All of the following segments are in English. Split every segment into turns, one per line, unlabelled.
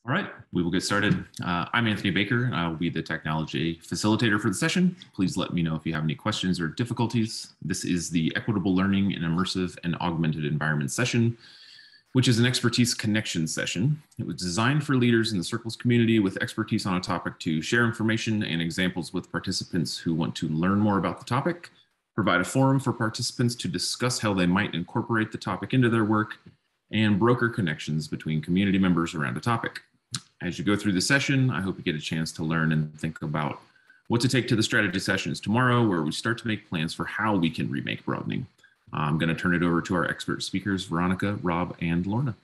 All right, we will get started. I'm Anthony Baker, and I will be the technology facilitator for the session. Please let me know if you have any questions or difficulties. This is the Equitable Learning in Immersive and Augmented Environment session, which is an expertise connection session. It was designed for leaders in the Circles community with expertise on a topic to share information and examples with participants who want to learn more about the topic, provide a forum for participants to discuss how they might incorporate the topic into their work, and broker connections between community members around a topic. As you go through the session, I hope you get a chance to learn and think about what to take to the strategy sessions tomorrow, where we start to make plans for how we can remake broadening. I'm going to turn it over to our expert speakers, Veronica, Rob, and Lorna.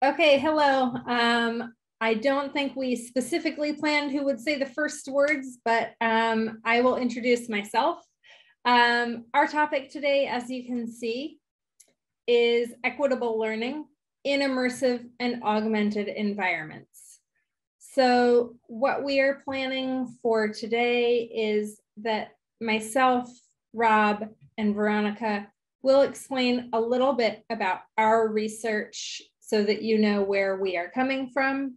Okay, hello. I don't think we specifically planned who would say the first words, but I will introduce myself. Our topic today, as you can see, is equitable learning in immersive and augmented environments. So what we are planning for today is that myself, Rob, and Veronica will explain a little bit about our research so that you know where we are coming from.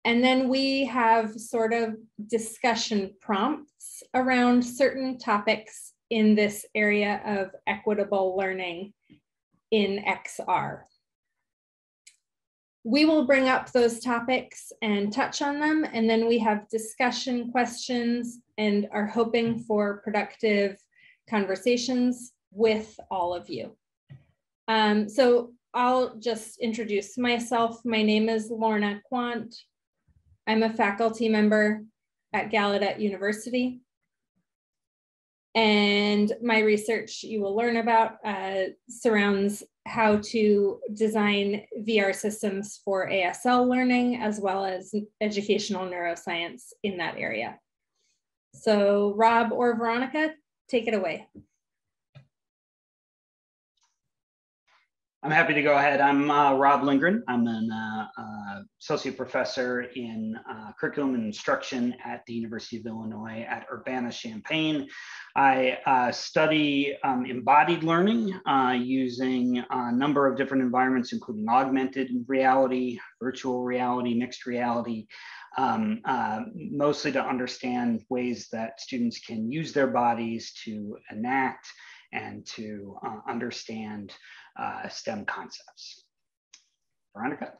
And then we have sort of discussion prompts around certain topics in this area of equitable learning in XR. We will bring up those topics and touch on them, and then we have discussion questions and are hoping for productive conversations with all of you. So I'll just introduce myself. My name is Lorna Quant. I'm a faculty member at Gallaudet University. And my research you will learn about surrounds how to design VR systems for ASL learning, as well as educational neuroscience in that area. So Rob or Veronica, take it away.
I'm happy to go ahead. I'm Rob Lindgren. I'm an associate professor in curriculum and instruction at the University of Illinois at Urbana-Champaign. I study embodied learning using a number of different environments, including augmented reality, virtual reality, mixed reality, mostly to understand ways that students can use their bodies to enact and to understand STEM concepts. Veronica.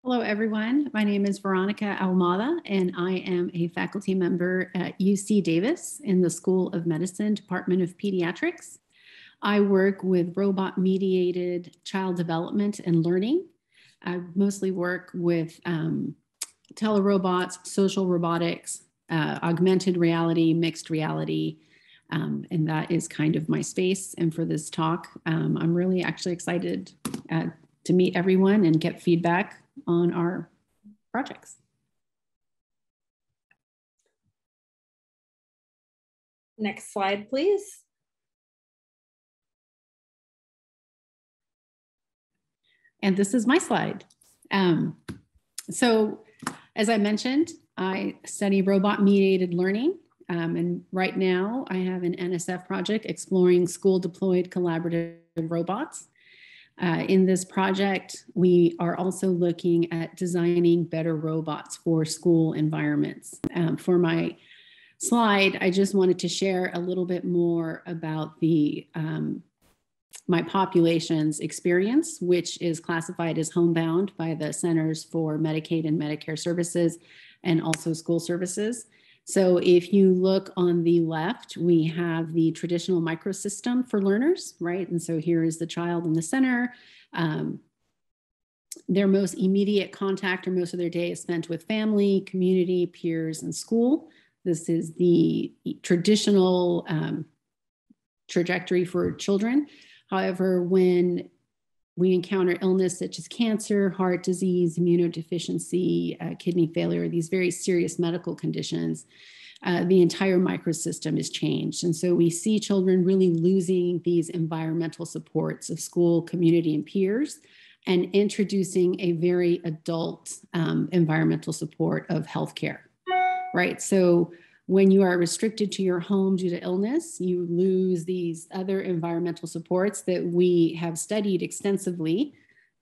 Hello, everyone. My name is Veronica Almada, and I am a faculty member at UC Davis in the School of Medicine, Department of Pediatrics. I work with robot-mediated child development and learning. I mostly work with telerobots, social robotics, augmented reality, mixed reality, and that is kind of my space. And for this talk, I'm really actually excited to meet everyone and get feedback on our projects.
Next slide, please.
And this is my slide. So as I mentioned, I study robot-mediated learning. And right now I have an NSF project exploring school deployed collaborative robots. In this project, we are also looking at designing better robots for school environments. For my slide, I just wanted to share a little bit more about the my population's experience, which is classified as homebound by the Centers for Medicaid and Medicare Services and also school services. So if you look on the left, we have the traditional microsystem for learners, right? And so here is the child in the center. Their most immediate contact or most of their day is spent with family, community, peers, and school. This is the traditional trajectory for children. However, when we encounter illness such as cancer, heart disease, immunodeficiency, kidney failure, these very serious medical conditions, the entire microsystem is changed. And so we see children really losing these environmental supports of school, community, and peers, and introducing a very adult environmental support of healthcare, right? So When you are restricted to your home due to illness, you lose these other environmental supports that we have studied extensively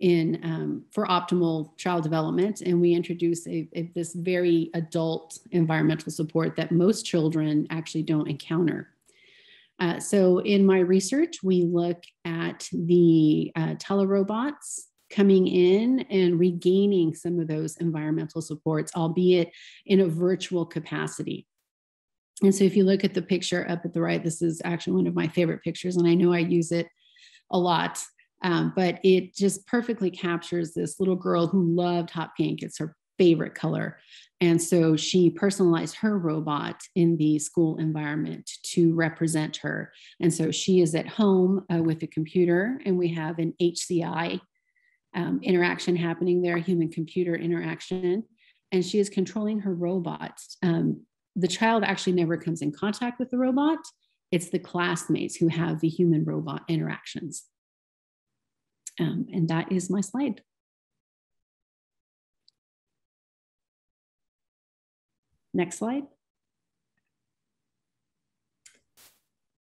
for optimal child development. And we introduce this very adult environmental support that most children actually don't encounter. So in my research, we look at the telerobots coming in and regaining some of those environmental supports, albeit in a virtual capacity. And so if you look at the picture up at the right, this is actually one of my favorite pictures, and I know I use it a lot, but it just perfectly captures this little girl who loved hot pink. It's her favorite color. And so she personalized her robot in the school environment to represent her. And so she is at home with a computer, and we have an HCI interaction happening there, human-computer interaction, and she is controlling her robot. The child actually never comes in contact with the robot. It's the classmates who have the human-robot interactions. And that is my slide. Next slide.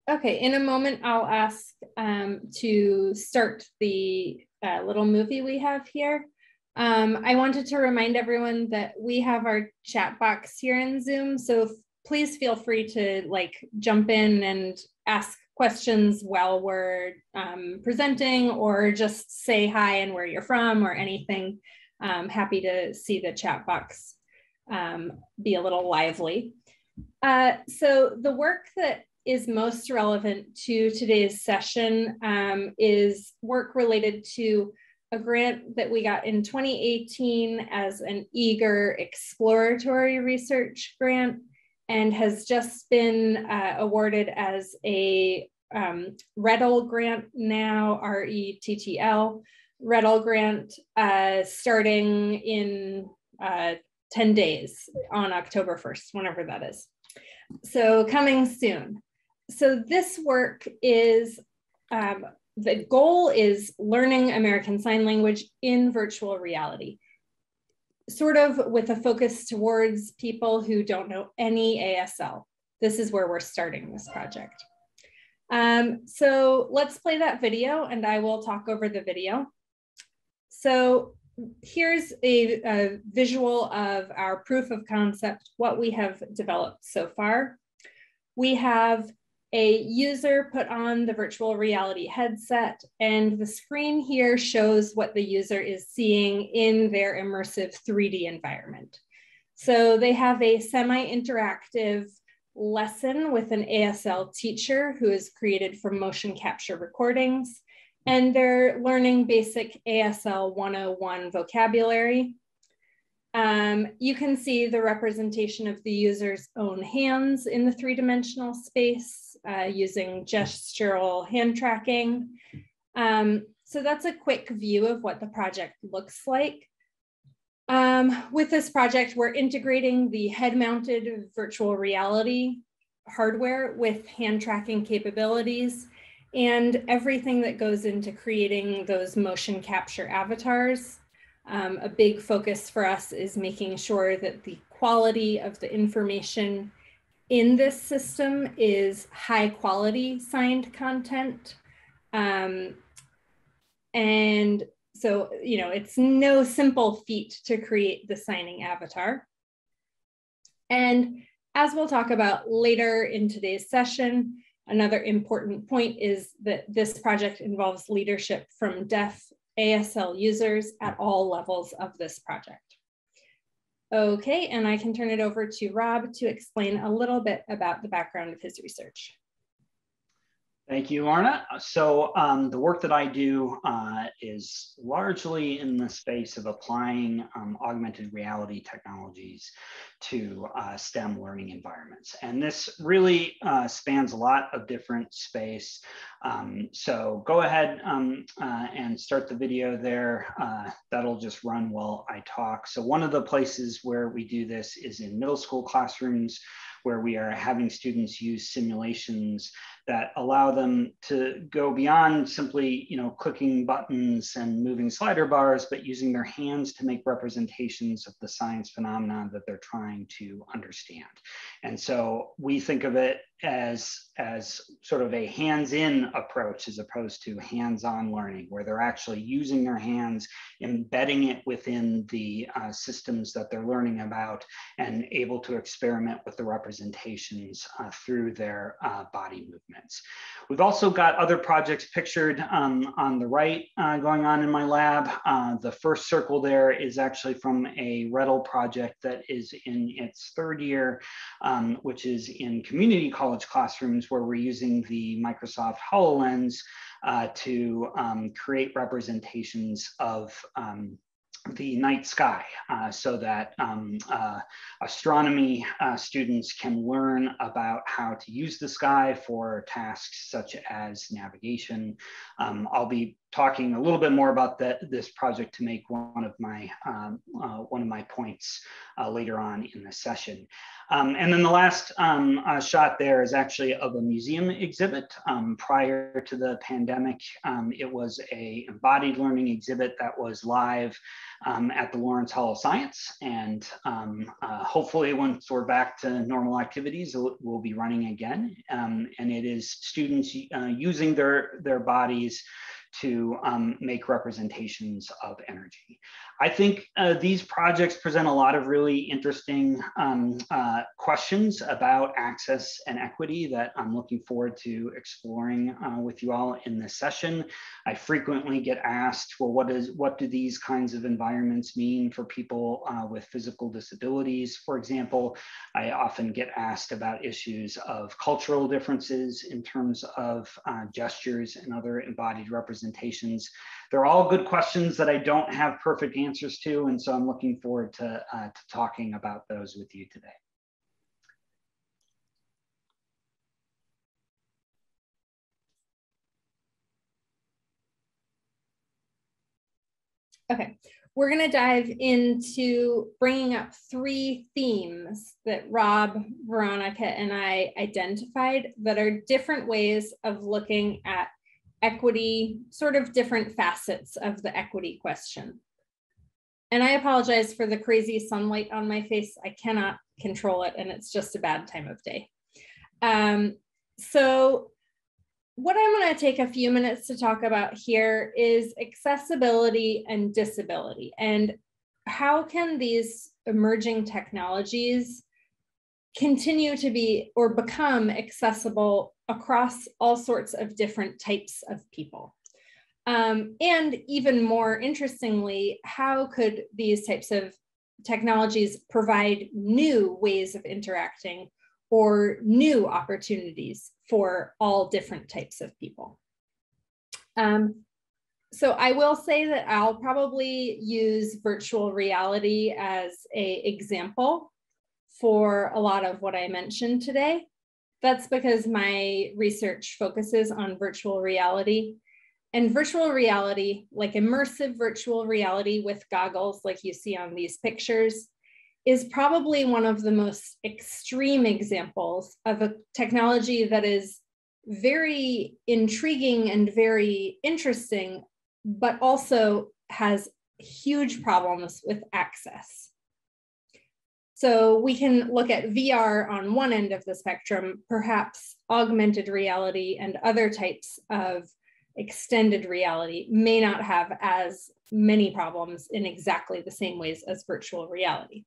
Okay, in a moment, I'll ask to start the little movie we have here. I wanted to remind everyone that we have our chat box here in Zoom, so please feel free to jump in and ask questions while we're presenting, or just say hi and where you're from or anything. Happy to see the chat box be a little lively. So the work that is most relevant to today's session is work related to a grant that we got in 2018 as an eager exploratory research grant, and has just been awarded as a RETTL grant now, RETTL, RETTL grant, starting in 10 days on October 1st, whenever that is. So coming soon. So this work is, the goal is learning American Sign Language in virtual reality, sort of with a focus towards people who don't know any ASL. This is where we're starting this project. So let's play that video, and I will talk over the video. So here's a visual of our proof of concept, what we have developed so far. We have a user put on the virtual reality headset, and the screen here shows what the user is seeing in their immersive 3D environment. So they have a semi-interactive lesson with an ASL teacher who is created from motion capture recordings, and they're learning basic ASL 101 vocabulary. You can see the representation of the user's own hands in the three-dimensional space using gestural hand tracking. So that's a quick view of what the project looks like. With this project, we're integrating the head-mounted virtual reality hardware with hand tracking capabilities and everything that goes into creating those motion capture avatars. A big focus for us is making sure that the quality of the information in this system is high quality signed content. And so, it's no simple feat to create the signing avatar. And as we'll talk about later in today's session, another important point is that this project involves leadership from deaf ASL users at all levels of this project. Okay, and I can turn it over to Rob to explain a little bit about the background of his research.
Thank you, Arna. So the work that I do is largely in the space of applying augmented reality technologies to STEM learning environments. And this really spans a lot of different space. So go ahead and start the video there. That'll just run while I talk. So one of the places where we do this is in middle school classrooms, where we are having students use simulations that allow them to go beyond simply, clicking buttons and moving slider bars, but using their hands to make representations of the science phenomenon that they're trying to understand. And so we think of it as sort of a hands-in approach as opposed to hands-on learning, where they're actually using their hands, embedding it within the systems that they're learning about, and able to experiment with the representations through their body movements. We've also got other projects pictured on the right going on in my lab. The first circle there is actually from a REDL project that is in its third year, which is in community college classrooms, where we're using the Microsoft HoloLens to create representations of the night sky so that astronomy students can learn about how to use the sky for tasks such as navigation. I'll be talking a little bit more about this project to make one of my points later on in the session. And then the last shot there is actually of a museum exhibit. Prior to the pandemic, it was an embodied learning exhibit that was live at the Lawrence Hall of Science. And hopefully once we're back to normal activities, we'll be running again. And it is students using their bodies to make representations of energy. I think these projects present a lot of really interesting questions about access and equity that I'm looking forward to exploring with you all in this session. I frequently get asked, well, what do these kinds of environments mean for people with physical disabilities? For example, I often get asked about issues of cultural differences in terms of gestures and other embodied representations. They're all good questions that I don't have perfect answers to, and so I'm looking forward to talking about those with you today.
Okay, we're going to dive into bringing up 3 themes that Rob, Veronica, and I identified that are different ways of looking at equity, sort of different facets of the equity question. And I apologize for the crazy sunlight on my face. I cannot control it, and it's just a bad time of day. So what I'm going to take a few minutes to talk about here is accessibility and disability, and how can these emerging technologies continue to be or become accessible across all sorts of different types of people. And even more interestingly, how could these types of technologies provide new ways of interacting or new opportunities for all different types of people? So I will say that I'll probably use virtual reality as an example for a lot of what I mentioned today. That's because my research focuses on virtual reality. And virtual reality, like immersive virtual reality with goggles like you see on these pictures, is probably one of the most extreme examples of a technology that is very intriguing and very interesting, but also has huge problems with access. So we can look at VR on one end of the spectrum, perhaps augmented reality and other types of extended reality may not have as many problems in exactly the same ways as virtual reality.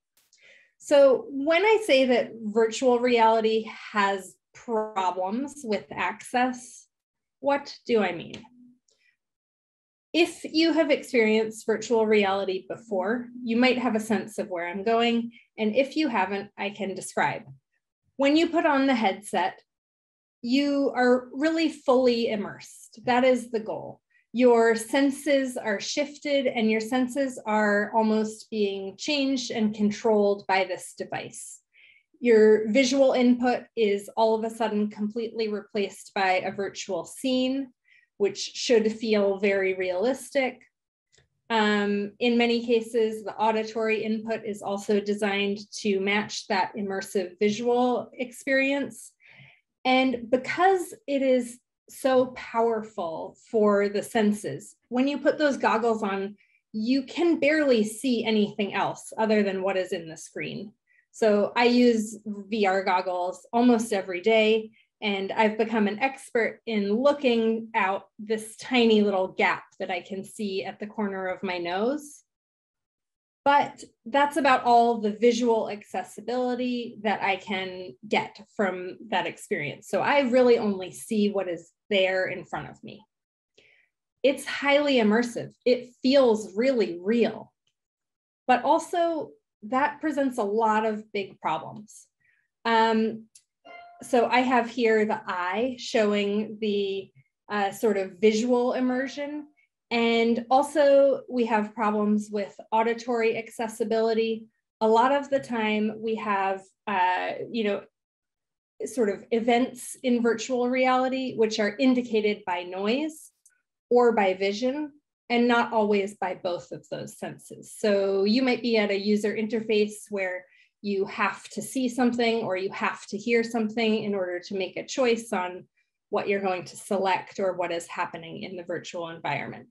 So when I say that virtual reality has problems with access, what do I mean? If you have experienced virtual reality before, you might have a sense of where I'm going. And if you haven't, I can describe. When you put on the headset, you are really fully immersed. That is the goal. Your senses are shifted and your senses are almost being changed and controlled by this device. Your visual input is all of a sudden completely replaced by a virtual scene, which should feel very realistic. In many cases, the auditory input is also designed to match that immersive visual experience. And because it is so powerful for the senses, when you put those goggles on, you can barely see anything else other than what is in the screen. So I use VR goggles almost every day, and I've become an expert in looking out this tiny little gap that I can see at the corner of my nose. But that's about all the visual accessibility that I can get from that experience. So I really only see what is there in front of me. It's highly immersive. It feels really real, but also that presents a lot of big problems. So I have here the eye showing the sort of visual immersion. And also we have problems with auditory accessibility. A lot of the time we have, sort of events in virtual reality, which are indicated by noise or by vision, and not always by both of those senses. So you might be at a user interface where you have to see something or you have to hear something in order to make a choice on what you're going to select or what is happening in the virtual environment.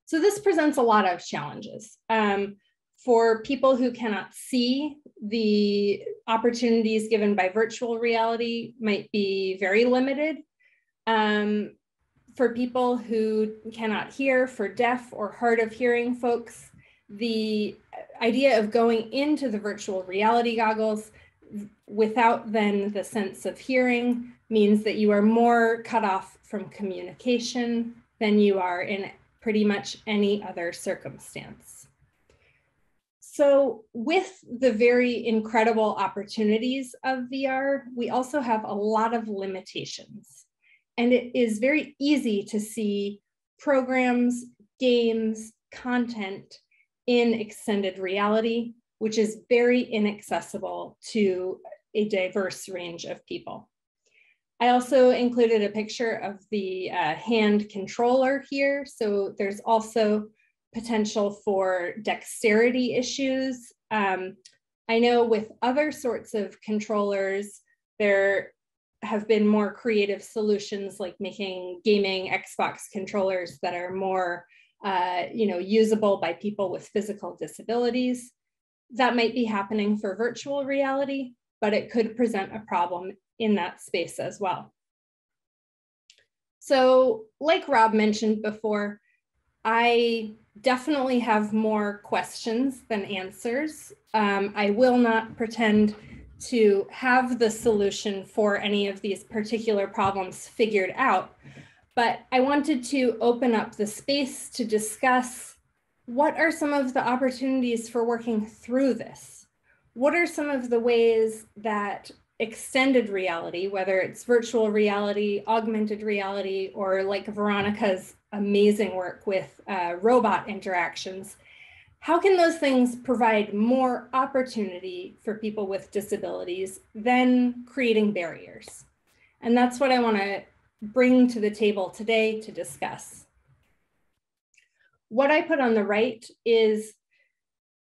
So this presents a lot of challenges. For people who cannot see, the opportunities given by virtual reality might be very limited. For people who cannot hear, for deaf or hard of hearing folks, the idea of going into the virtual reality goggles without then the sense of hearing means that you are more cut off from communication than you are in pretty much any other circumstance. So with the very incredible opportunities of VR, we also have a lot of limitations. And it is very easy to see programs, games, content in extended reality, which is very inaccessible to a diverse range of people. I also included a picture of the hand controller here. So there's also potential for dexterity issues. I know with other sorts of controllers, there have been more creative solutions like making gaming Xbox controllers that are more usable by people with physical disabilities. That might be happening for virtual reality, but it could present a problem in that space as well. So like Rob mentioned before, I definitely have more questions than answers. I will not pretend to have the solution for any of these particular problems figured out, but I wanted to open up the space to discuss what are some of the opportunities for working through this? What are some of the ways that extended reality, whether it's virtual reality, augmented reality, or like Veronica's amazing work with robot interactions, how can those things provide more opportunity for people with disabilities than creating barriers? And that's what I want to bring to the table today to discuss. What I put on the right is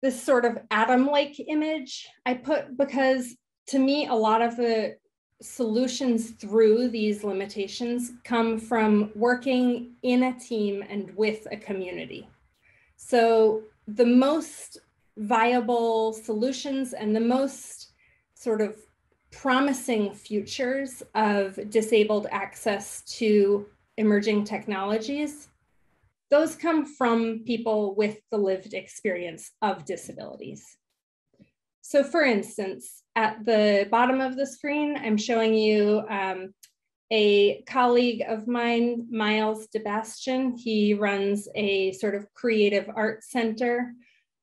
this sort of atom-like image I put because to me, a lot of the solutions through these limitations come from working in a team and with a community. So the most viable solutions and the most sort of promising futures of disabled access to emerging technologies, those come from people with the lived experience of disabilities. So for instance, at the bottom of the screen, I'm showing you a colleague of mine, Miles DeBastian. He runs a sort of creative art center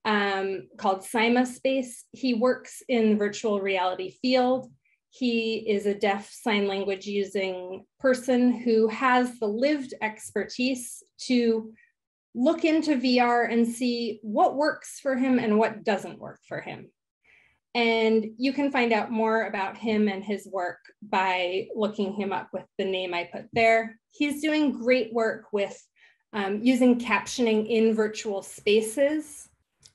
called CymaSpace. He works in the virtual reality field. He is a deaf sign language using person who has the lived expertise to look into VR and see what works for him and what doesn't work for him. And you can find out more about him and his work by looking him up with the name I put there. He's doing great work with using captioning in virtual spaces,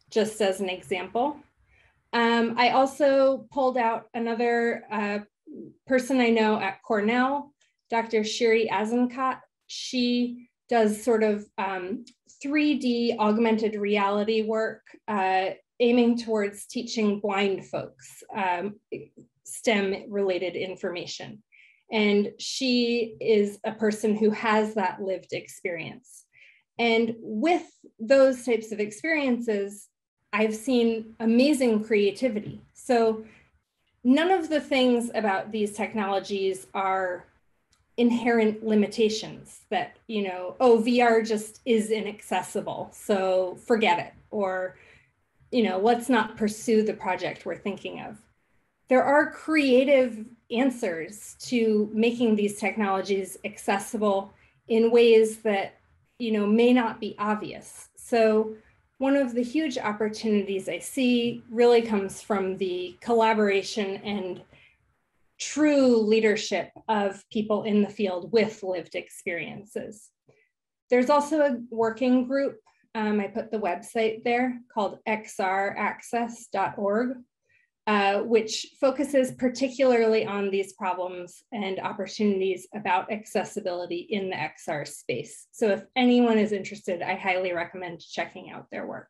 just as an example. I also pulled out another person I know at Cornell, Dr. Shiri Azenkot. She does sort of 3D augmented reality work, aiming towards teaching blind folks STEM-related information. And she is a person who has that lived experience. And with those types of experiences, I've seen amazing creativity. So none of the things about these technologies are inherent limitations that, you know, oh, VR just is inaccessible, so forget it. Or, you know, let's not pursue the project we're thinking of. There are creative answers to making these technologies accessible in ways that, you know, may not be obvious. So one of the huge opportunities I see really comes from the collaboration and true leadership of people in the field with lived experiences. There's also a working group, I put the website there, called xraccess.org, which focuses particularly on these problems and opportunities about accessibility in the XR space. So if anyone is interested, I highly recommend checking out their work.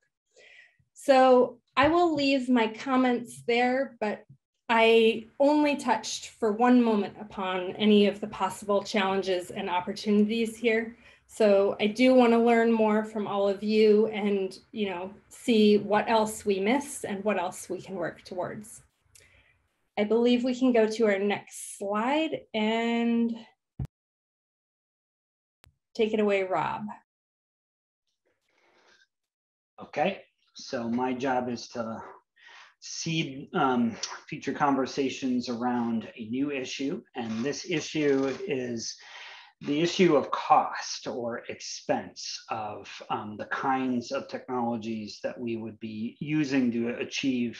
So I will leave my comments there, but I only touched for one moment upon any of the possible challenges and opportunities here. So I do want to learn more from all of you and, you know, see what else we missed and what else we can work towards. I believe we can go to our next slide and take it away, Rob.
Okay, so my job is to seed future conversations around a new issue, and this issue is the issue of cost or expense of the kinds of technologies that we would be using to achieve,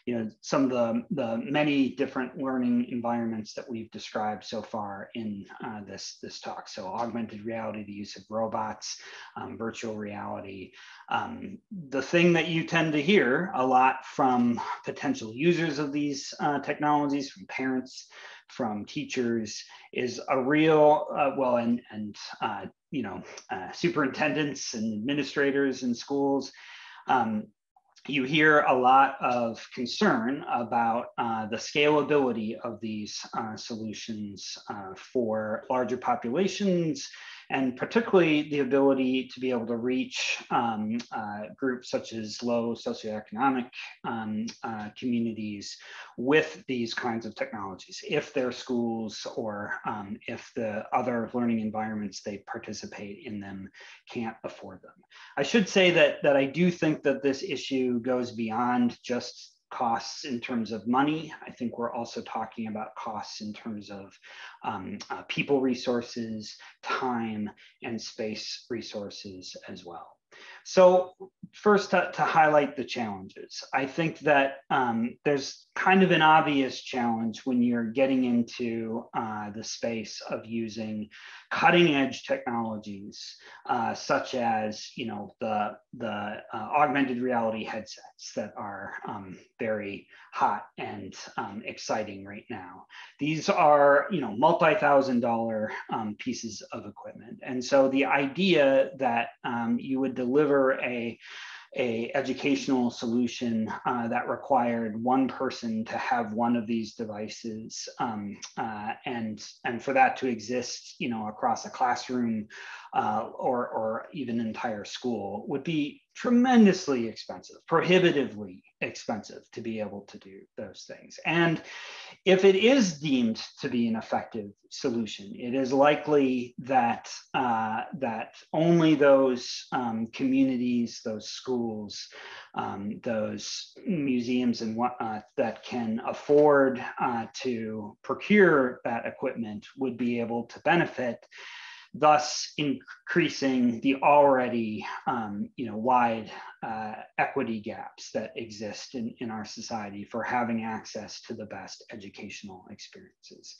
you know, some of the many different learning environments that we've described so far in this talk. So augmented reality, the use of robots, virtual reality. The thing that you tend to hear a lot from potential users of these technologies, from parents, from teachers, is a real superintendents and administrators in schools. You hear a lot of concern about the scalability of these solutions for larger populations, and particularly the ability to be able to reach groups such as low socioeconomic communities with these kinds of technologies, if their schools or if the other learning environments they participate in them can't afford them. I should say that I do think that this issue goes beyond just costs in terms of money. I think we're also talking about costs in terms of people resources, time, and space resources as well. So first, to highlight the challenges, I think that there's kind of an obvious challenge when you're getting into the space of using cutting edge technologies, such as, you know, the augmented reality headsets that are very hot and exciting right now. These are, you know, multi-$1,000 pieces of equipment. And so the idea that you would deliver a educational solution that required one person to have one of these devices, and for that to exist, you know, across a classroom or even an entire school would be tremendously expensive, prohibitively expensive to be able to do those things. And if it is deemed to be an effective solution, it is likely that that only those communities, those schools, those museums and whatnot that can afford to procure that equipment would be able to benefit. thus increasing the already wide equity gaps that exist in our society for having access to the best educational experiences.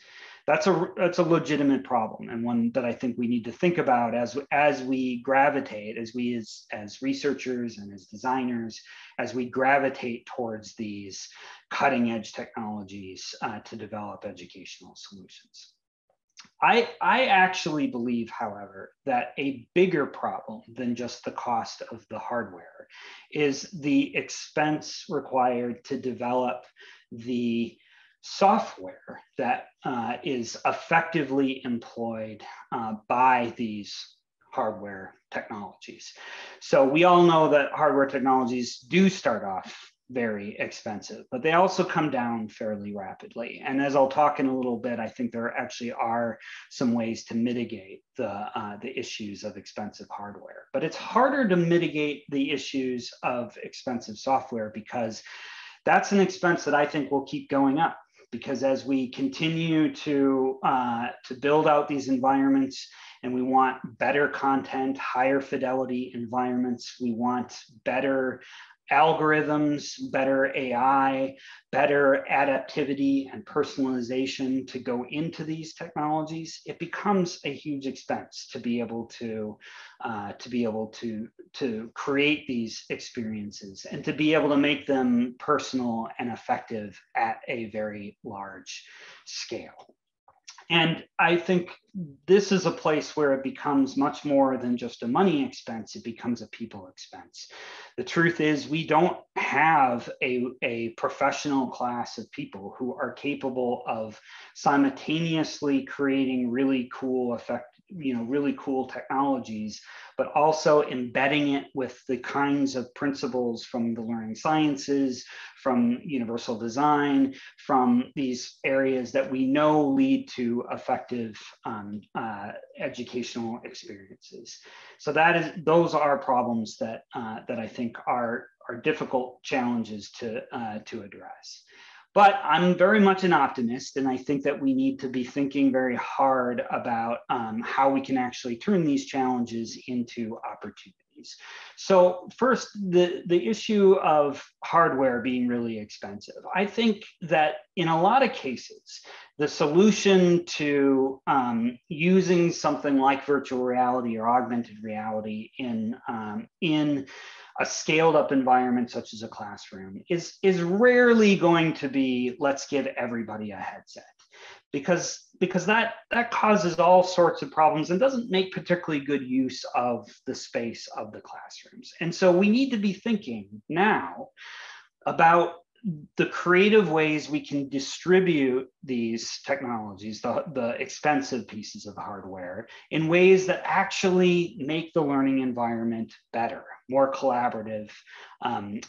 That's a legitimate problem, and one that I think we need to think about as we gravitate, as researchers and as designers, as we gravitate towards these cutting edge technologies to develop educational solutions. I actually believe, however, that a bigger problem than just the cost of the hardware is the expense required to develop the software that is effectively employed by these hardware technologies. So we all know that hardware technologies do start off very expensive, but they also come down fairly rapidly. And as I'll talk in a little bit, I think there actually are some ways to mitigate the issues of expensive hardware. But it's harder to mitigate the issues of expensive software because that's an expense that I think will keep going up. Because as we continue to build out these environments, and we want better content, higher fidelity environments, we want better algorithms, better AI, better adaptivity and personalization to go into these technologies, it becomes a huge expense to be able to create these experiences and to be able to make them personal and effective at a very large scale. And I think this is a place where it becomes much more than just a money expense, it becomes a people expense. The truth is we don't have a professional class of people who are capable of simultaneously creating really cool really cool technologies, but also embedding it with the kinds of principles from the learning sciences, from universal design, from these areas that we know lead to effective educational experiences. So those are problems that I think are difficult challenges to address. But I'm very much an optimist, and I think that we need to be thinking very hard about how we can actually turn these challenges into opportunities. So first, the issue of hardware being really expensive. I think that in a lot of cases, the solution to using something like virtual reality or augmented reality in a scaled up environment such as a classroom is rarely going to be, let's give everybody a headset, because that causes all sorts of problems and doesn't make particularly good use of the space of the classrooms. And so we need to be thinking now about the creative ways we can distribute these technologies, the expensive pieces of hardware, in ways that actually make the learning environment better, more collaborative, and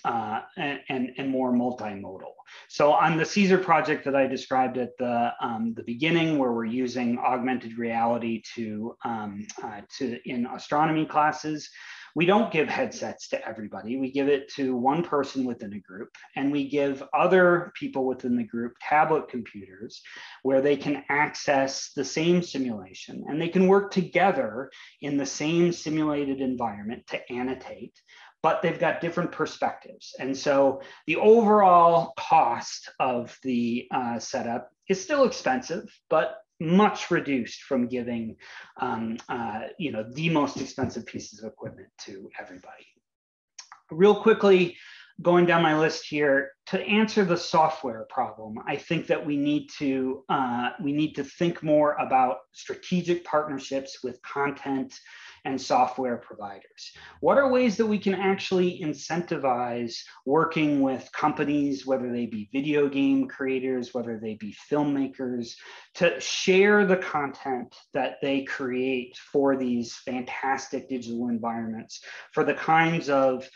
more multimodal. So on the CSER project that I described at the beginning, where we're using augmented reality in astronomy classes, we don't give headsets to everybody. We give it to one person within a group, and we give other people within the group tablet computers where they can access the same simulation, and they can work together in the same simulated environment to annotate, but they've got different perspectives. And so the overall cost of the setup is still expensive, but much reduced from giving the most expensive pieces of equipment to everybody. Real quickly, going down my list here, to answer the software problem, I think that we need to think more about strategic partnerships with content and software providers. What are ways that we can actually incentivize working with companies, whether they be video game creators, whether they be filmmakers, to share the content that they create for these fantastic digital environments, for the kinds of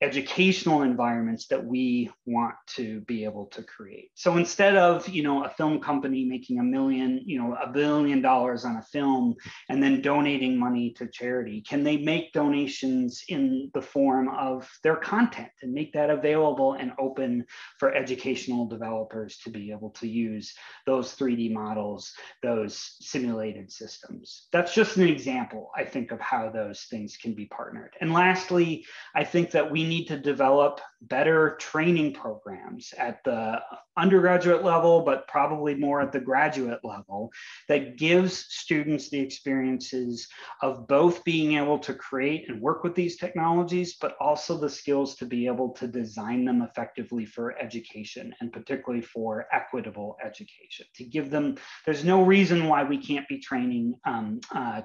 educational environments that we want to be able to create. So instead of, a film company making $1 billion on a film and then donating money to charity, can they make donations in the form of their content and make that available and open for educational developers to be able to use those 3D models, those simulated systems? That's just an example, I think, of how those things can be partnered. And lastly, I think that we need to develop better training programs at the undergraduate level, but probably more at the graduate level, that gives students the experiences of both being able to create and work with these technologies, but also the skills to be able to design them effectively for education, and particularly for equitable education. To give them, there's no reason why we can't be training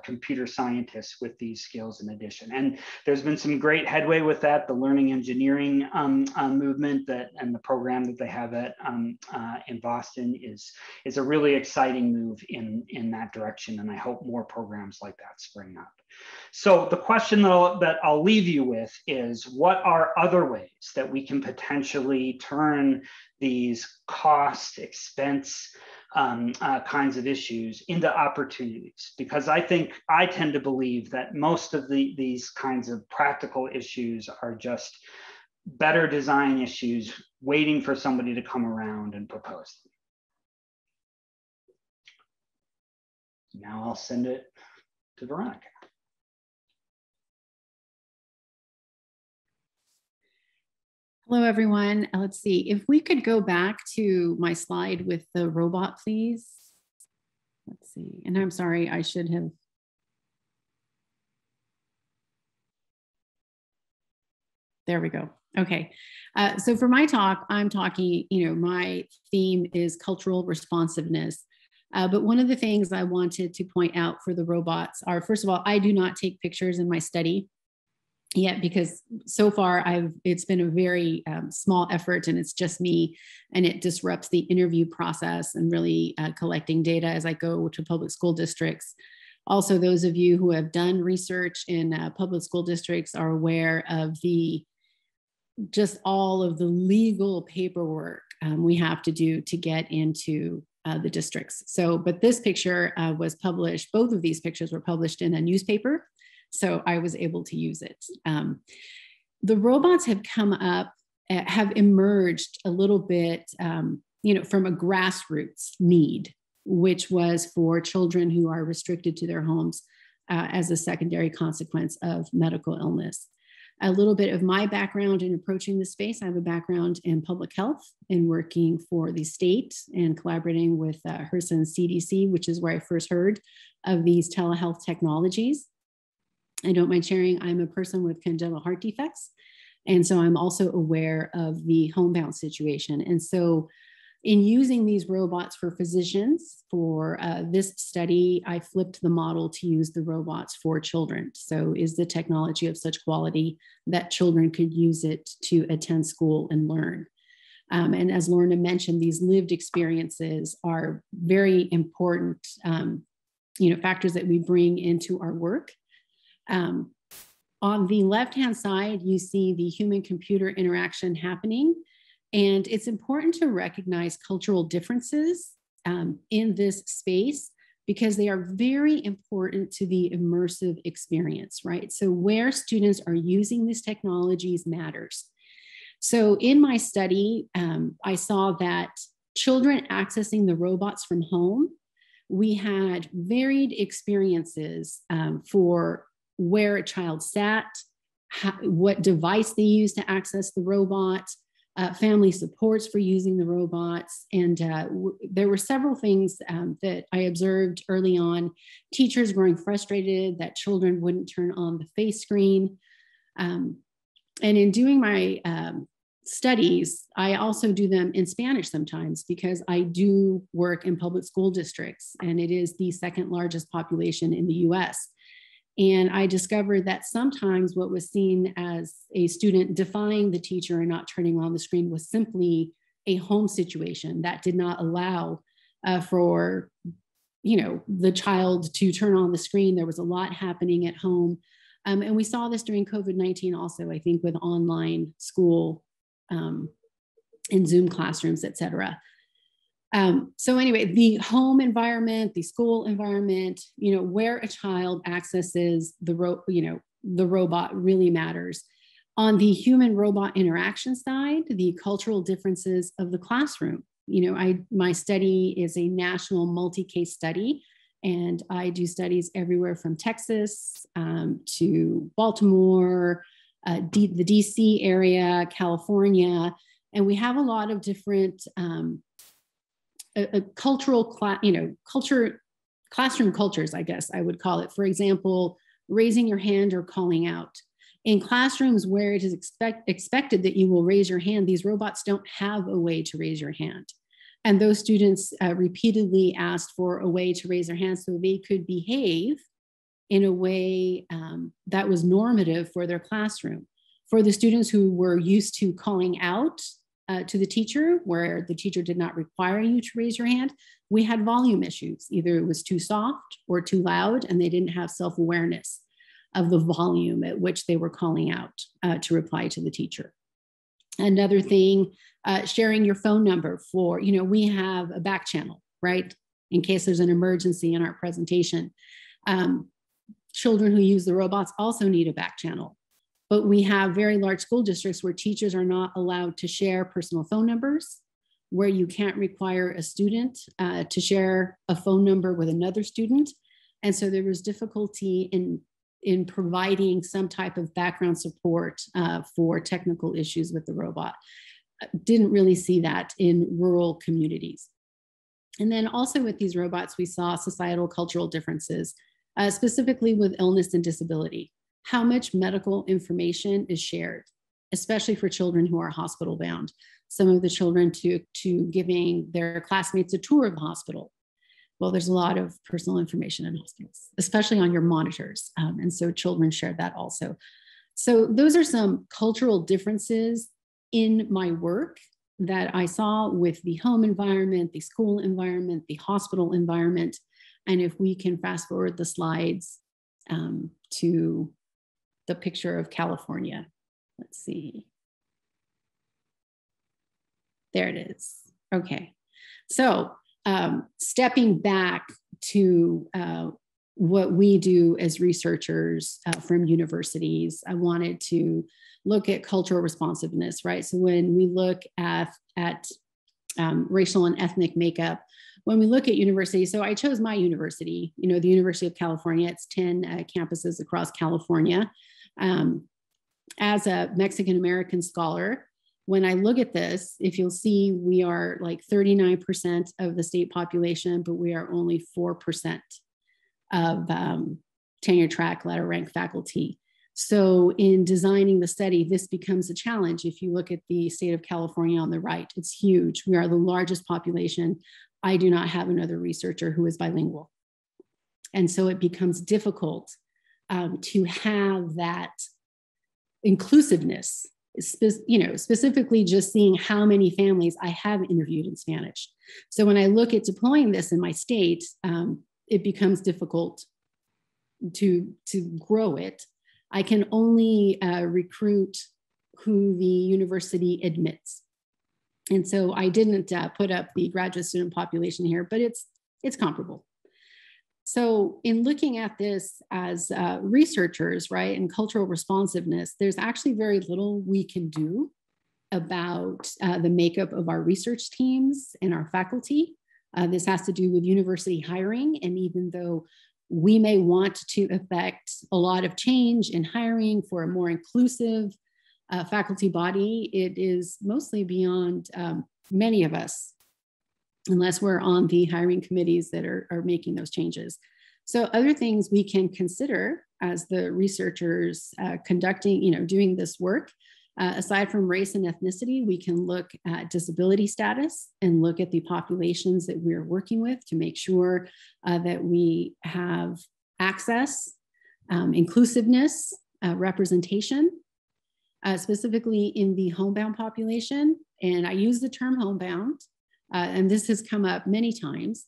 computer scientists with these skills in addition. And there's been some great headway with that. The learning engineering movement and the program that they have at in Boston is a really exciting move in that direction. And I hope more programs like that spring up. So the question that I'll leave you with is, what are other ways that we can potentially turn these cost, expense kinds of issues into opportunities? Because I tend to believe that most of these kinds of practical issues are just better design issues waiting for somebody to come around and propose them. Now I'll send it to Veronica.
Hello, everyone. Let's see if we could go back to my slide with the robot, please. Let's see. And I'm sorry, I should have. There we go. Okay. So for my talk, I'm talking, my theme is cultural responsiveness. But one of the things I wanted to point out for the robots are, first of all, I do not take pictures in my study yet, because so far it's been a very small effort, and it's just me, and it disrupts the interview process and really collecting data as I go to public school districts. Also, those of you who have done research in public school districts are aware of just all of the legal paperwork we have to do to get into the districts. So, but this picture was published, both of these pictures were published in a newspaper, so I was able to use it. The robots have come up, have emerged a little bit, from a grassroots need, which was for children who are restricted to their homes as a secondary consequence of medical illness. A little bit of my background in approaching this space: I have a background in public health and working for the state and collaborating with HRSA and CDC, which is where I first heard of these telehealth technologies. I don't mind sharing, I'm a person with congenital heart defects. And so I'm also aware of the homebound situation. And so in using these robots for physicians for this study, I flipped the model to use the robots for children. So is the technology of such quality that children could use it to attend school and learn? And as Lorna mentioned, these lived experiences are very important, factors that we bring into our work. On the left-hand side, you see the human-computer interaction happening. And it's important to recognize cultural differences in this space, because they are very important to the immersive experience, right? So where students are using these technologies matters. So in my study, I saw that children accessing the robots from home, we had varied experiences for where a child sat, what device they used to access the robot, family supports for using the robots. And there were several things that I observed early on. Teachers growing frustrated that children wouldn't turn on the face screen. And in doing my studies, I also do them in Spanish sometimes, because I do work in public school districts, and it is the second largest population in the US. And I discovered that sometimes what was seen as a student defying the teacher and not turning on the screen was simply a home situation that did not allow for the child to turn on the screen. There was a lot happening at home. And we saw this during COVID-19 also, I think, with online school and Zoom classrooms, et cetera. So anyway, the home environment, the school environment, where a child accesses the robot really matters. On the human robot interaction side, the cultural differences of the classroom. My study is a national multi-case study, and I do studies everywhere from Texas to Baltimore, the DC area, California, and we have a lot of different classroom cultures, I guess I would call it. For example, raising your hand or calling out. In classrooms where it is expected that you will raise your hand, these robots don't have a way to raise your hand. And those students repeatedly asked for a way to raise their hand so they could behave in a way that was normative for their classroom. For the students who were used to calling out to the teacher, where the teacher did not require you to raise your hand, we had volume issues. Either it was too soft or too loud, and they didn't have self-awareness of the volume at which they were calling out to reply to the teacher. Another thing, sharing your phone number for, we have a back channel, right? In case there's an emergency in our presentation. Children who use the robots also need a back channel. But we have very large school districts where teachers are not allowed to share personal phone numbers, where you can't require a student to share a phone number with another student. And so there was difficulty in providing some type of background support for technical issues with the robot. Didn't really see that in rural communities. And then also with these robots, we saw societal cultural differences, specifically with illness and disability. How much medical information is shared, especially for children who are hospital bound. Some of the children to giving their classmates a tour of the hospital. Well, there's a lot of personal information in hospitals, especially on your monitors. And so children shared that also. So those are some cultural differences in my work that I saw with the home environment, the school environment, the hospital environment. And if we can fast forward the slides to the picture of California. Let's see. There it is. Okay. So stepping back to what we do as researchers from universities, I wanted to look at cultural responsiveness, right? So when we look at racial and ethnic makeup, when we look at universities, so I chose my university, the University of California. It's 10 campuses across California. As a Mexican-American scholar, when I look at this, if you'll see, we are like 39% of the state population, but we are only 4% of tenure track ladder rank faculty. So in designing the study, this becomes a challenge. If you look at the state of California on the right, it's huge. We are the largest population. I do not have another researcher who is bilingual. And so it becomes difficult to have that inclusiveness, specifically just seeing how many families I have interviewed in Spanish. So when I look at deploying this in my state, it becomes difficult to grow it. I can only recruit who the university admits. And so I didn't put up the graduate student population here, but it's comparable. So in looking at this as researchers, right, and cultural responsiveness, there's actually very little we can do about the makeup of our research teams and our faculty. This has to do with university hiring. And even though we may want to affect a lot of change in hiring for a more inclusive faculty body, it is mostly beyond many of us, unless we're on the hiring committees that are making those changes. So other things we can consider as the researchers conducting, doing this work, aside from race and ethnicity, we can look at disability status and look at the populations that we're working with to make sure that we have access, inclusiveness, representation, specifically in the homebound population. And I use the term homebound, and this has come up many times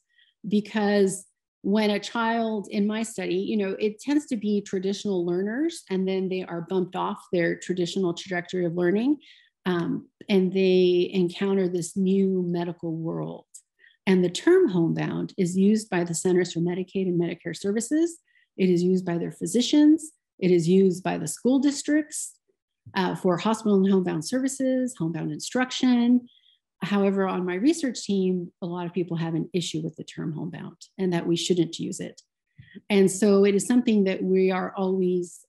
because when a child in my study, you know, it tends to be traditional learners, and then they are bumped off their traditional trajectory of learning, and they encounter this new medical world. And the term homebound is used by the Centers for Medicaid and Medicare Services. It is used by their physicians. It is used by the school districts for hospital and homebound services, homebound instruction. However, on my research team, a lot of people have an issue with the term homebound and that we shouldn't use it. And so it is something that we are always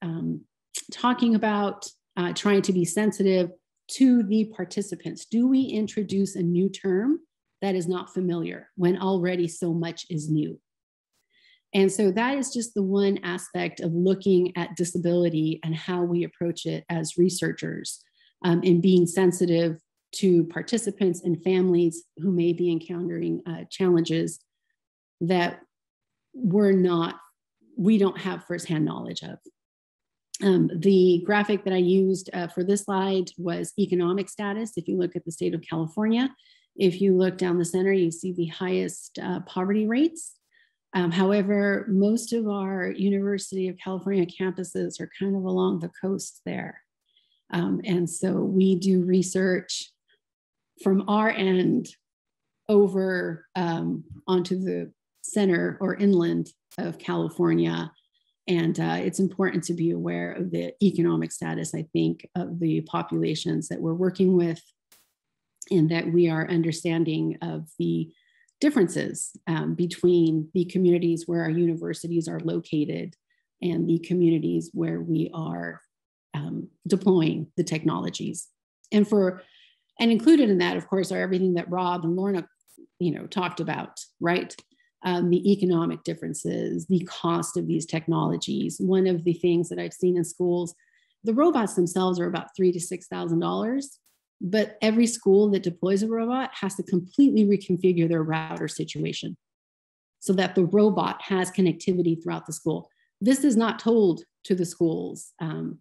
talking about, trying to be sensitive to the participants. Do we introduce a new term that is not familiar when already so much is new? And so that is just the one aspect of looking at disability and how we approach it as researchers, and being sensitive to participants and families who may be encountering challenges that we don't have firsthand knowledge of. The graphic that I used for this slide was economic status. If you look at the state of California, if you look down the center, you see the highest poverty rates. However, most of our University of California campuses are kind of along the coast there. And so we do research from our end over onto the center or inland of California. And it's important to be aware of the economic status, I think, of the populations that we're working with, and that we are understanding of the differences between the communities where our universities are located and the communities where we are deploying the technologies. And included in that, of course, are everything that Rob and Lorna, talked about, right? The economic differences, the cost of these technologies. One of the things that I've seen in schools, the robots themselves are about $3,000 to $6,000, but every school that deploys a robot has to completely reconfigure their router situation so that the robot has connectivity throughout the school. This is not told to the schools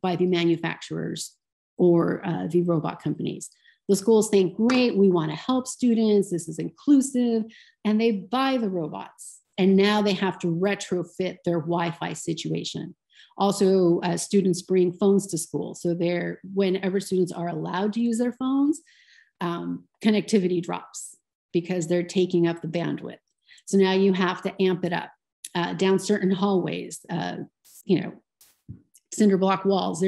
by the manufacturers or the robot companies. The schools think, great, we want to help students, this is inclusive, and they buy the robots. And now they have to retrofit their Wi-Fi situation. Also, students bring phones to school. So whenever students are allowed to use their phones, connectivity drops because they're taking up the bandwidth. So now you have to amp it up down certain hallways, cinder block walls.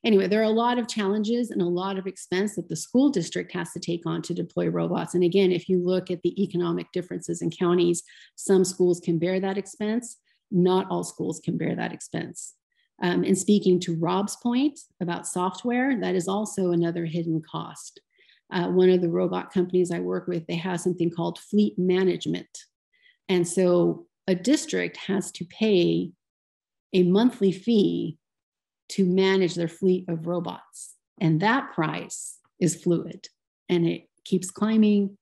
Anyway, there are a lot of challenges and a lot of expense that the school district has to take on to deploy robots. And again, if you look at the economic differences in counties, some schools can bear that expense. Not all schools can bear that expense. And speaking to Rob's point about software, that is also another hidden cost. One of the robot companies I work with, they have something called fleet management. And so a district has to pay a monthly fee to manage their fleet of robots. And that price is fluid and it keeps climbing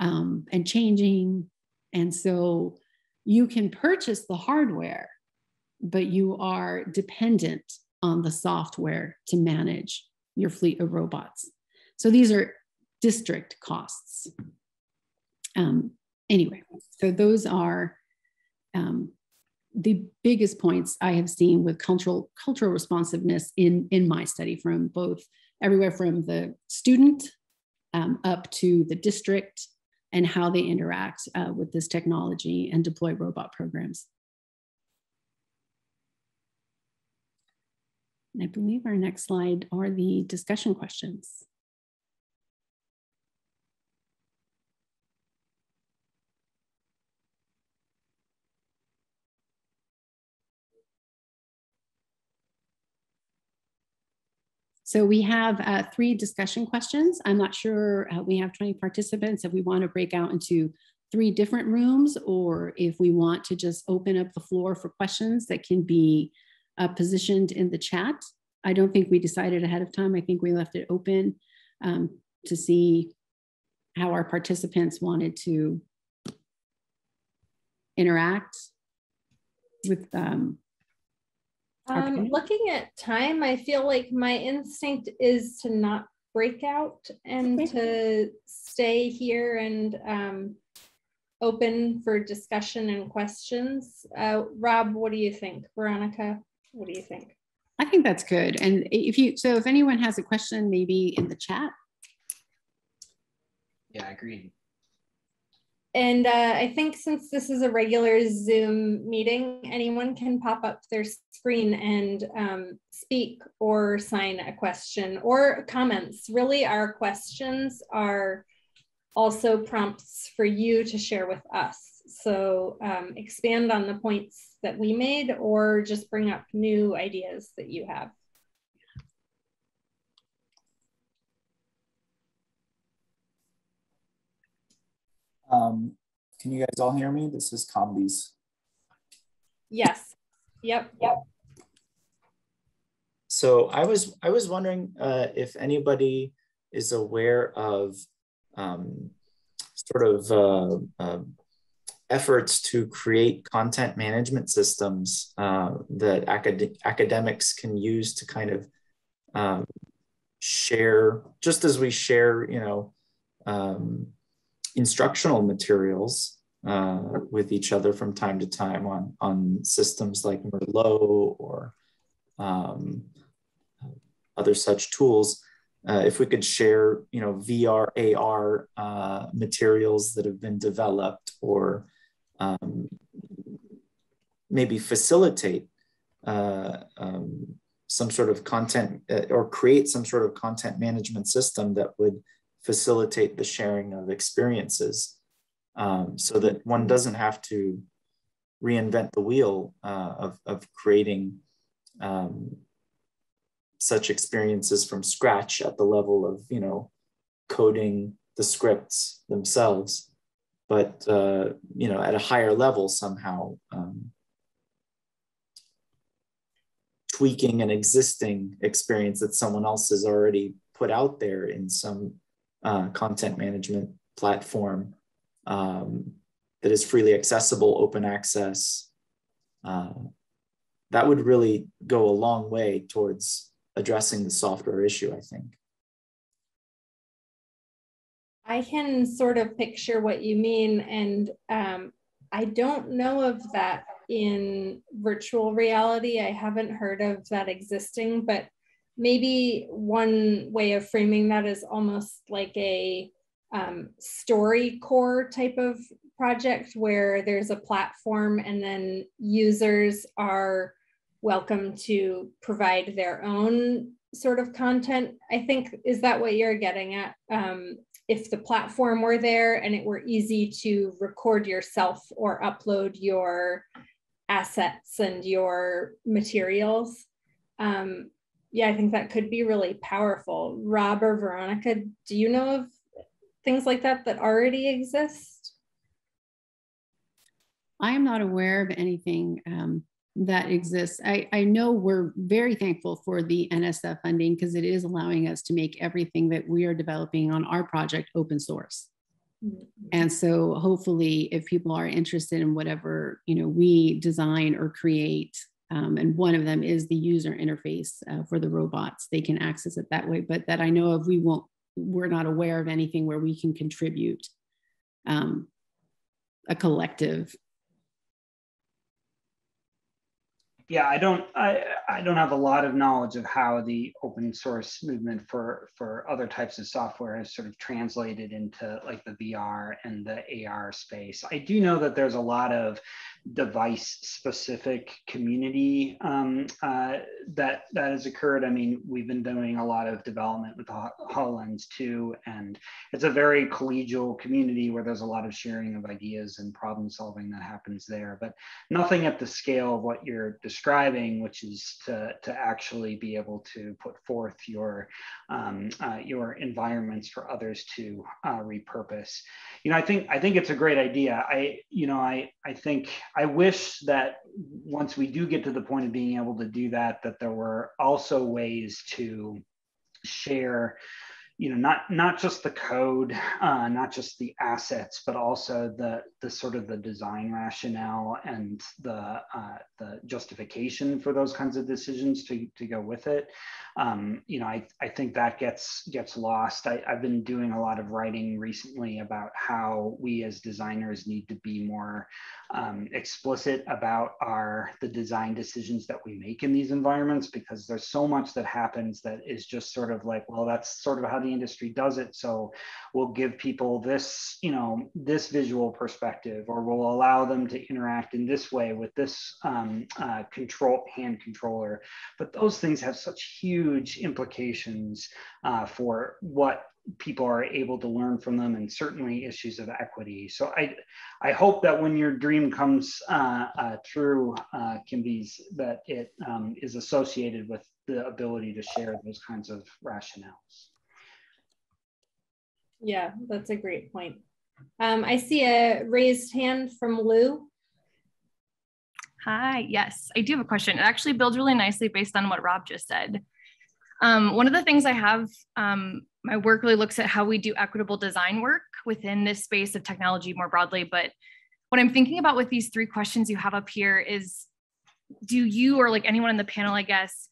and changing. And so you can purchase the hardware, but you are dependent on the software to manage your fleet of robots. So these are district costs. Anyway, so those are the biggest points I have seen with cultural responsiveness in my study, from both everywhere from the student up to the district and how they interact with this technology and deploy robot programs. And I believe our next slide are the discussion questions. So we have 3 discussion questions. I'm not sure we have 20 participants, if we want to break out into 3 different rooms, or if we want to just open up the floor for questions that can be positioned in the chat. I don't think we decided ahead of time. I think we left it open to see how our participants wanted to interact with
looking at time, I feel like my instinct is to not break out and to stay here and open for discussion and questions. Rob, what do you think? Veronica, what do you think?
I think that's good. And if anyone has a question, maybe in the chat.
Yeah, I agree.
And I think since this is a regular Zoom meeting, anyone can pop up their screen and speak or sign a question or comments. Really, our questions are also prompts for you to share with us. So expand on the points that we made or just bring up new ideas that you have.
Can you guys all hear me? This is Combis.
Yes. Yep.
So I was wondering if anybody is aware of efforts to create content management systems that academics can use to kind of share, just as we share, instructional materials with each other from time to time on systems like Merlot or other such tools. If we could share, VR, AR materials that have been developed, or maybe facilitate some sort of content or create some sort of content management system that would facilitate the sharing of experiences, so that one doesn't have to reinvent the wheel of creating such experiences from scratch at the level of, coding the scripts themselves, but, at a higher level somehow, tweaking an existing experience that someone else has already put out there in some content management platform that is freely accessible, open access. That would really go a long way towards addressing the software issue, I think.
I can sort of picture what you mean, and I don't know of that in virtual reality. I haven't heard of that existing, but maybe one way of framing that is almost like a StoryCorps type of project where there's a platform and then users are welcome to provide their own sort of content. I think, is that what you're getting at? If the platform were there and it were easy to record yourself or upload your assets and your materials. Yeah, I think that could be really powerful. Rob or Veronica, do you know of things like that that already exist?
I am not aware of anything that exists. I know we're very thankful for the NSF funding because it is allowing us to make everything that we are developing on our project open source. Mm-hmm. And so hopefully if people are interested in whatever, we design or create, and one of them is the user interface for the robots, they can access it that way. But that I know of, we're not aware of anything where we can contribute a collective.
Yeah, I don't have a lot of knowledge of how the open source movement for other types of software has sort of translated into like the VR and the AR space. I do know that there's a lot of device specific community that has occurred. I mean, we've been doing a lot of development with HoloLens too, and it's a very collegial community where there's a lot of sharing of ideas and problem solving that happens there, but nothing at the scale of what you're describing, which is to actually be able to put forth your environments for others to repurpose. I think it's a great idea. I wish that once we do get to the point of being able to do that, that there were also ways to share, not just the code, not just the assets, but also the sort of the design rationale and the justification for those kinds of decisions to go with it. I think that gets lost. I've been doing a lot of writing recently about how we as designers need to be more explicit about the design decisions that we make in these environments, because there's so much that happens that is just sort of like, well, that's sort of how the industry does it. So we'll give people this, this visual perspective, or we'll allow them to interact in this way with this hand controller. But those things have such huge implications for what people are able to learn from them, and certainly issues of equity. So I hope that when your dream comes true, Kimbies, that it is associated with the ability to share those kinds of rationales.
Yeah, that's a great point. I see a raised hand from Lou.
Hi, yes, I do have a question. It actually builds really nicely based on what Rob just said. One of the things I have, my work really looks at how we do equitable design work within this space of technology more broadly. But what I'm thinking about with these 3 questions you have up here is, do you, or like anyone in the panel, I guess,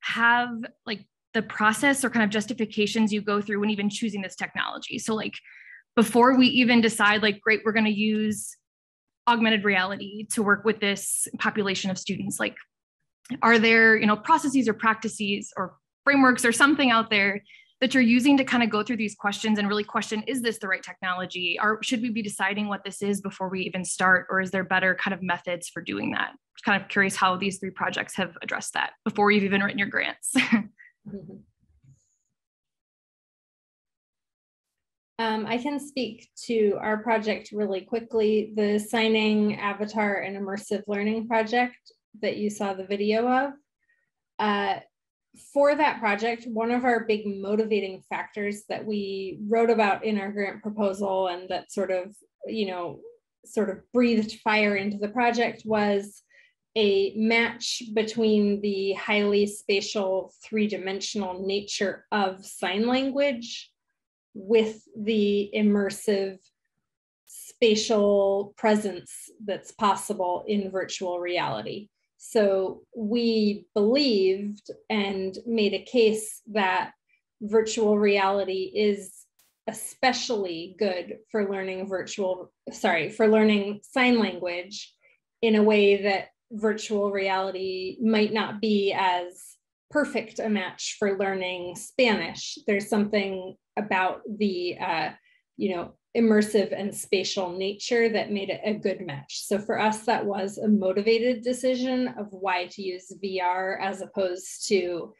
have like the process or kind of justifications you go through when even choosing this technology? So like before we even decide, like, great, we're going to use augmented reality to work with this population of students, like, are there, processes or practices or frameworks or something out there that you're using to kind of go through these questions and really question, is this the right technology? Or should we be deciding what this is before we even start? Or is there better kind of methods for doing that? Just kind of curious how these 3 projects have addressed that before you've even written your grants.
I can speak to our project really quickly. The Signing, Avatar, and Immersive Learning project that you saw the video of. For that project, one of our big motivating factors that we wrote about in our grant proposal, and that sort of breathed fire into the project, was a match between the highly spatial 3-dimensional nature of sign language with the immersive spatial presence that's possible in virtual reality. So we believed and made a case that virtual reality is especially good for learning learning sign language in a way that virtual reality might not be as perfect a match for learning Spanish. There's something about the immersive and spatial nature that made it a good match. So for us, that was a motivated decision of why to use VR as opposed to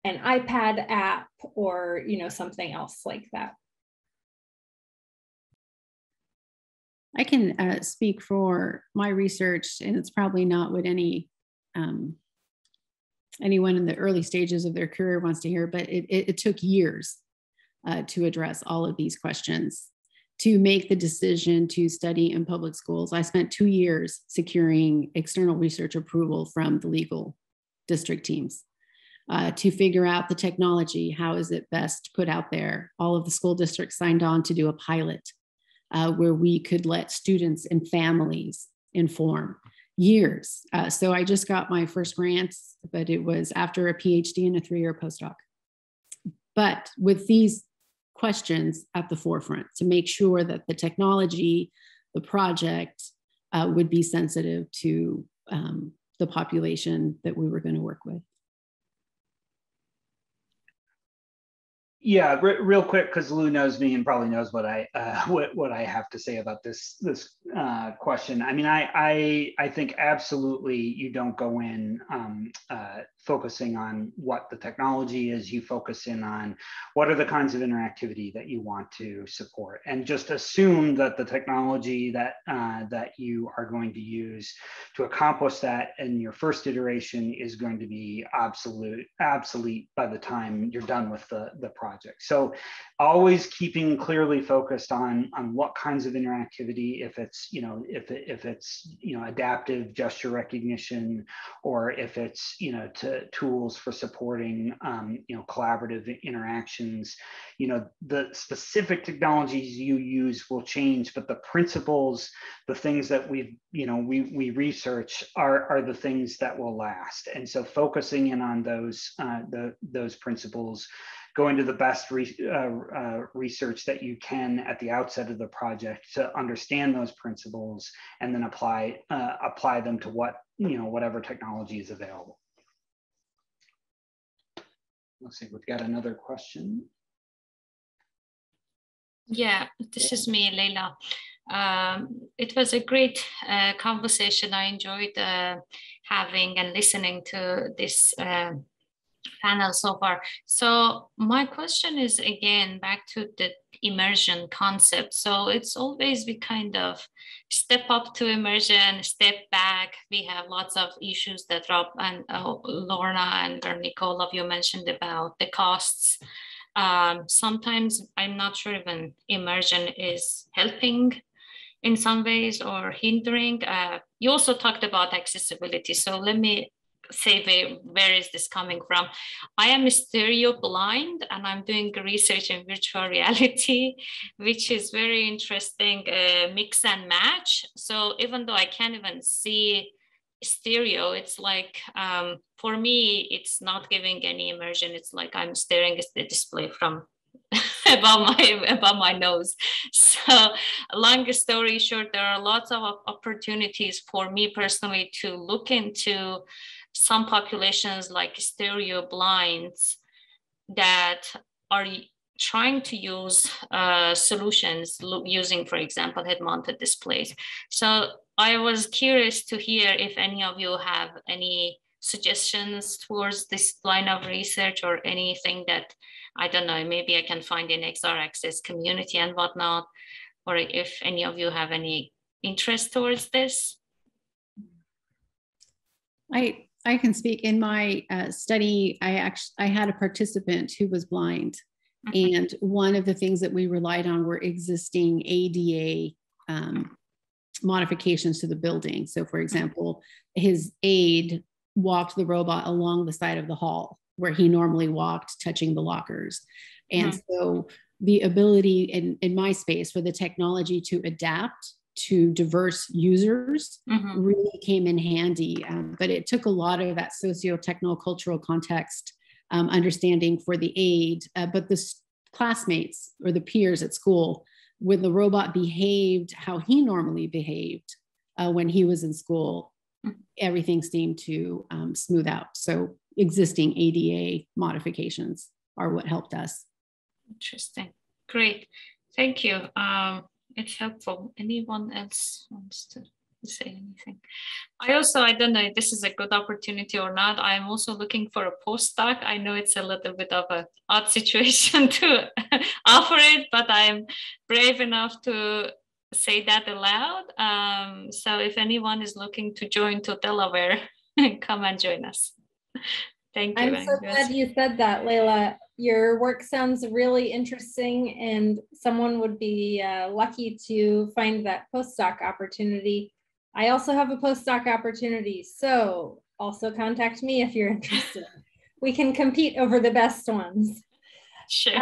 an iPad app or something else like that.
I can speak for my research, and it's probably not what anyone in the early stages of their career wants to hear, but it took years to address all of these questions. To make the decision to study in public schools, I spent 2 years securing external research approval from the legal district teams to figure out the technology. How is it best put out there? All of the school districts signed on to do a pilot where we could let students and families inform. Years. So I just got my first grant, but it was after a PhD and a 3-year postdoc. But with these questions at the forefront to make sure that the technology, the project would be sensitive to the population that we were going to work with.
Yeah, real quick, because Lou knows me and probably knows what I have to say about this question. I mean, I think absolutely you don't go in focusing on what the technology is. You focus in on what are the kinds of interactivity that you want to support, and just assume that the technology that that you are going to use to accomplish that in your first iteration is going to be obsolete by the time you're done with the project. So always keeping clearly focused on what kinds of interactivity, if it's adaptive gesture recognition, or if it's to tools for supporting, collaborative interactions. The specific technologies you use will change, but the principles, the things that we research are the things that will last. And so focusing in on those principles, going to the best research that you can at the outset of the project to understand those principles, and then apply them to whatever technology is available. Let's see, we've got another question.
Yeah, this is me, Leila. It was a great conversation. I enjoyed having and listening to this panel so far. So my question is, again, back to the immersion concept. So it's always we kind of step up to immersion, step back. We have lots of issues that Rob and Lorna and Nicole of you mentioned about the costs. Sometimes I'm not sure even immersion is helping in some ways or hindering. You also talked about accessibility. So let me say where is this coming from? I am stereo blind and I'm doing research in virtual reality, which is very interesting, mix and match. So even though I can't even see stereo, it's like, for me, it's not giving any immersion. It's like I'm staring at the display from above my nose. So long story short, there are lots of opportunities for me personally to look into some populations like stereo blinds that are trying to use solutions using, for example, head-mounted displays. So I was curious to hear if any of you have any suggestions towards this line of research or anything that, I don't know, maybe I can find in XR Access community and whatnot, or if any of you have any interest towards this.
I can speak. In my study, I had a participant who was blind. Mm-hmm. And one of the things that we relied on were existing ADA modifications to the building. So for example, his aide walked the robot along the side of the hall where he normally walked, touching the lockers. And so the ability in my space for the technology to adapt to diverse users really came in handy. But it took a lot of that socio-techno cultural context understanding for the aide, but the classmates or the peers at school, when the robot behaved how he normally behaved when he was in school, everything seemed to smooth out. So existing ADA modifications are what helped us.
Interesting. Great. Thank you. It's helpful. Anyone else wants to say anything? I don't know if this is a good opportunity or not. I'm also looking for a postdoc. I know it's a little bit of an odd situation to offer it, but I'm brave enough to say that aloud. So if anyone is looking to join to Delaware, come and join us. Thank you.
I'm so glad you said that, Leila. Your work sounds really interesting, and someone would be lucky to find that postdoc opportunity. I also have a postdoc opportunity, so also contact me if you're interested. We can compete over the best ones.
Sure.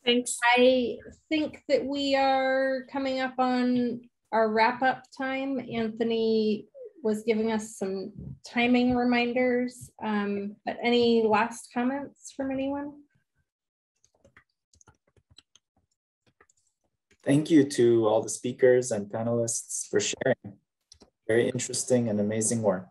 Thanks.
I think that we are coming up on our wrap-up time. Anthony was giving us some timing reminders, but any last comments from anyone?
Thank you to all the speakers and panelists for sharing. Very interesting and amazing work.